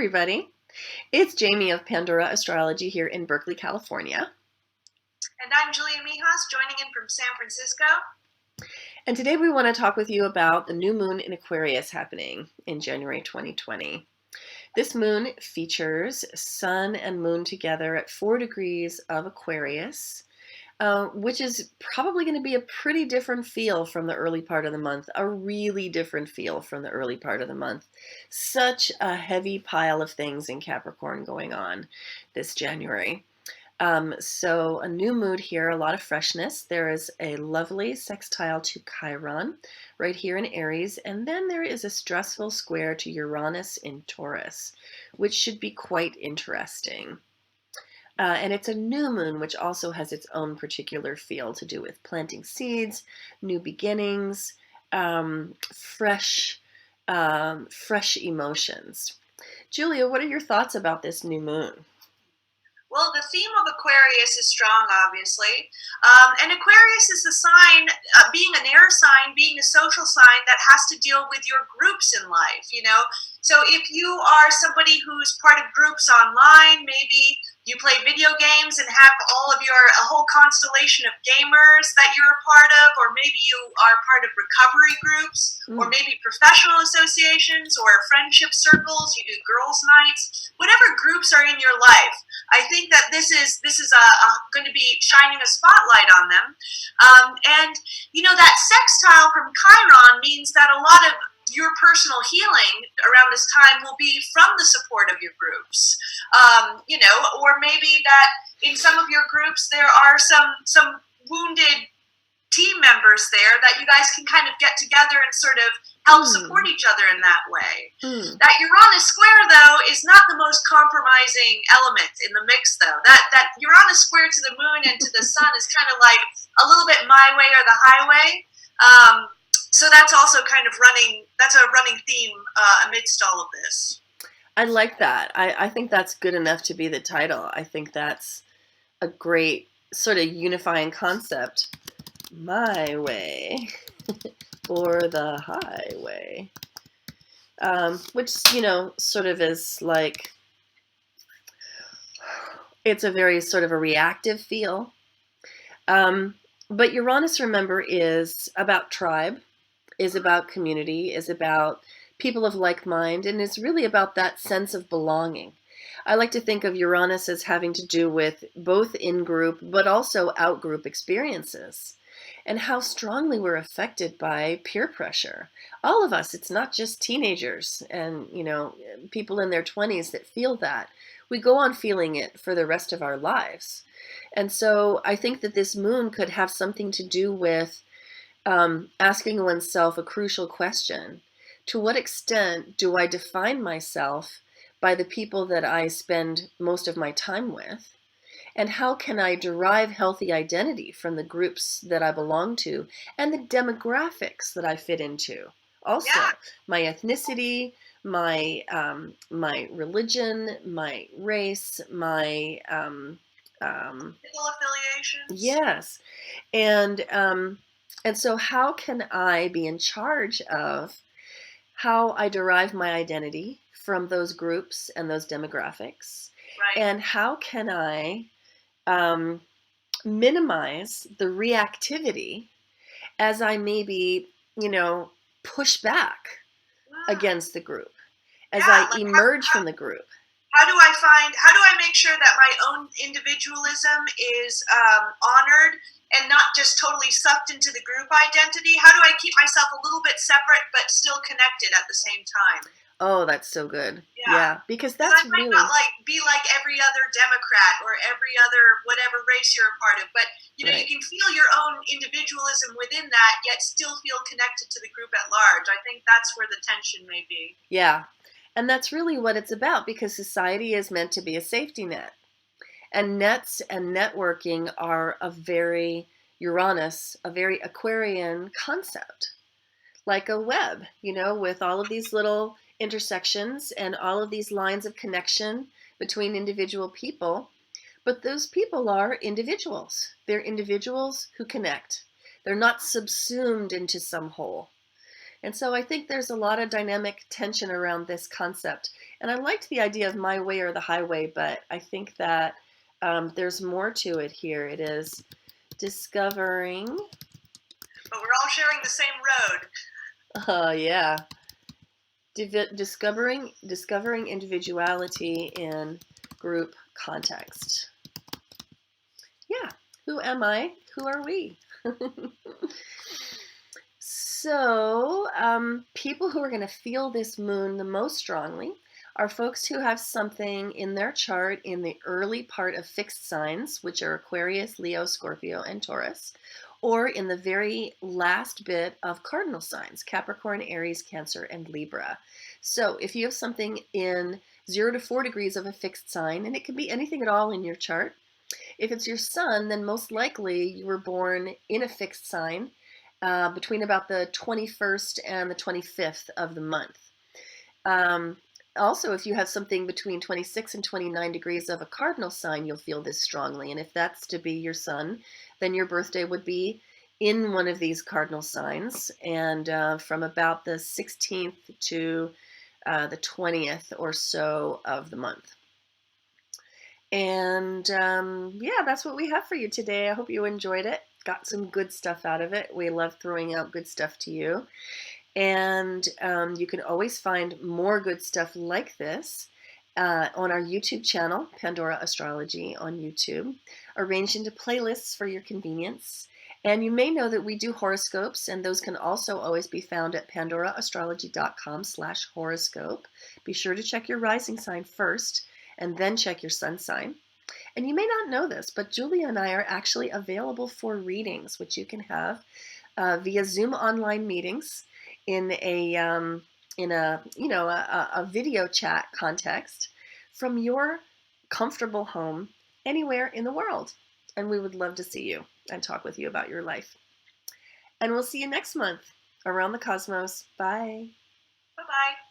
everybody. It's Jamie of Pandora Astrology here in Berkeley, California. And I'm Julia Mijas, joining in from San Francisco. And today we want to talk with you about the new moon in Aquarius happening in January 2020. This moon features sun and moon together at 4 degrees of Aquarius, which is probably going to be a pretty different feel from the early part of the month, a really different feel from the early part of the month. Such a heavy pile of things in Capricorn going on this January. So a new mood here, a lot of freshness. There is a lovely sextile to Chiron right here in Aries, and then there is a stressful square to Uranus in Taurus, which should be quite interesting. And it's a new moon, which also has its own particular feel to do with planting seeds, new beginnings, fresh emotions. Julia, what are your thoughts about this new moon? Well, the theme of Aquarius is strong, obviously. And Aquarius is the sign, being an air sign, being a social sign that has to deal with your groups in life, you know? So if you are somebody who's part of groups online, maybe you play video games and have a whole constellation of gamers that you're a part of, or maybe you are part of recovery groups, or maybe professional associations or friendship circles, you do girls' nights, whatever groups are in your life. I think that this is going to be shining a spotlight on them. And, you know, that sextile from Chiron means that a lot of your personal healing around this time will be from the support of your groups. You know, or maybe that in some of your groups there are some wounded team members there that you guys can kind of get together and sort of help support each other in that way. That Uranus square, though, is not the most compromising element in the mix, though. That Uranus square to the moon and to the sun is kind of like a little bit my way or the highway. So that's also kind of that's a running theme amidst all of this. I like that. I think that's good enough to be the title. I think that's a great sort of unifying concept. My way or the highway. Which, you know, sort of is like, it's a very sort of a reactive feel. But Uranus, remember, is about tribe, is about community, is about people of like mind, and is really about that sense of belonging. I like to think of Uranus as having to do with both in-group but also out-group experiences, and how strongly we're affected by peer pressure. All of us, it's not just teenagers and, you know, people in their 20s that feel that. We go on feeling it for the rest of our lives. And so I think that this moon could have something to do with asking oneself a crucial question. To what extent do I define myself by the people that I spend most of my time with? And how can I derive healthy identity from the groups that I belong to and the demographics that I fit into? Also, my ethnicity, my religion, my race, my affiliations. Yes, and so how can I be in charge of how I derive my identity from those groups and those demographics? Right. And how can I minimize the reactivity as I maybe, you know, push back against the group, as I emerge from the group? How do I make sure that my own individualism is honored and not just totally sucked into the group identity? How do I keep myself a little bit separate but still connected at the same time? Oh, that's so good. Yeah, because that's I might not be like every other Democrat or every other whatever race you're a part of, but you know, you can feel your own individualism within that, yet still feel connected to the group at large. I think that's where the tension may be. Yeah, and that's really what it's about, because society is meant to be a safety net. And nets and networking are a very Uranus, a very Aquarian concept. Like a web, you know, with all of these little intersections and all of these lines of connection between individual people. But those people are individuals. They're individuals who connect. They're not subsumed into some whole. And so I think there's a lot of dynamic tension around this concept. And I liked the idea of my way or the highway, but I think that there's more to it here. It is discovering. But we're all sharing the same road. Yeah. Discovering individuality in group context. Yeah. Who am I? Who are we? So, people who are going to feel this moon the most strongly are folks who have something in their chart in the early part of fixed signs, which are Aquarius, Leo, Scorpio, and Taurus, or in the very last bit of cardinal signs, Capricorn, Aries, Cancer, and Libra. So if you have something in 0 to 4 degrees of a fixed sign, and it can be anything at all in your chart, if it's your sun, then most likely you were born in a fixed sign between about the 21st and the 25th of the month. Also, if you have something between 26 and 29 degrees of a cardinal sign, you'll feel this strongly. And if that's to be your sun, then your birthday would be in one of these cardinal signs. And from about the 16th to the 20th or so of the month. And yeah, that's what we have for you today. I hope you enjoyed it. Got some good stuff out of it. We love throwing out good stuff to you. And you can always find more good stuff like this on our YouTube channel, Pandora Astrology on YouTube, arranged into playlists for your convenience. And you may know that we do horoscopes, and those can also always be found at pandoraastrology.com/horoscope. Be sure to check your rising sign first, and then check your sun sign. And you may not know this, but Julia and I are actually available for readings, which you can have via Zoom online meetings in a video chat context from your comfortable home anywhere in the world. And we would love to see you and talk with you about your life. And we'll see you next month around the cosmos. Bye. Bye-bye.